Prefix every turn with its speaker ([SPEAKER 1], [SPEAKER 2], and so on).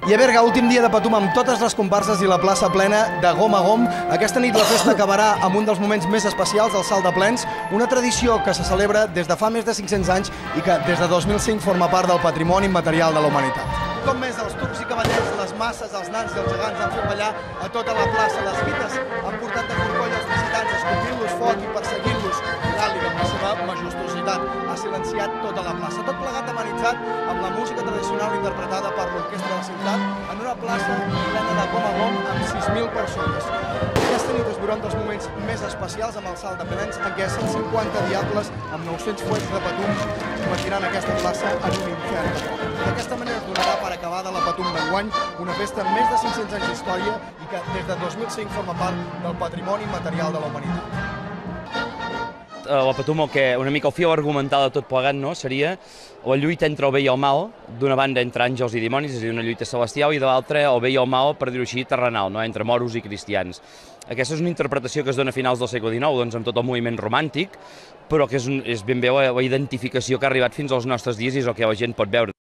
[SPEAKER 1] I a Berga, últim dia de Patum amb totes les comparses i la plaça plena de gom a gom. Aquesta nit la festa acabarà amb un dels moments més especials, el Salt de Plens, una tradició que se celebra des de fa més de 500 anys i que des de 2005 forma part del patrimoni immaterial de la humanitat. Un cop més, els turcs i cavallers, les masses, els nans i els gegants han fet ballar a tota la plaça. Les fites han portat de corcoll els visitants, escopint-los foc i perseguint-los. L'àliga, amb la seva majestuositat, ha silenciat tota la plaça. Tot plegat amenitzat amb la música tradicional interpretada per l'orquestra de la ciutat en una plaça plena de gom a gom amb 6.000 persones. Aquesta nit es viurà un dels moments més especials amb el Salt de Plens, en què 150 diables amb 900 fuets de Patum convertiran aquesta plaça en un infern. D'aquesta manera es donarà per acabada la Patum d'enguany, una festa amb més de 500 anys d'història i que des de 2005 forma part del patrimoni immaterial de la humanitat.
[SPEAKER 2] La Patum, una mica el fil argumental de tot plegat, no? Seria la lluita entre el bé i el mal, d'una banda entre àngels i dimonis, és a dir, una lluita celestial, i de l'altra el bé i el mal, per dir-ho així, terrenal, no? Entre moros i cristians. Aquesta és una interpretació que es dona a finals del segle XIX, doncs, amb tot el moviment romàntic, però que és ben bé la identificació que ha arribat fins als nostres dies i és el que la gent pot veure.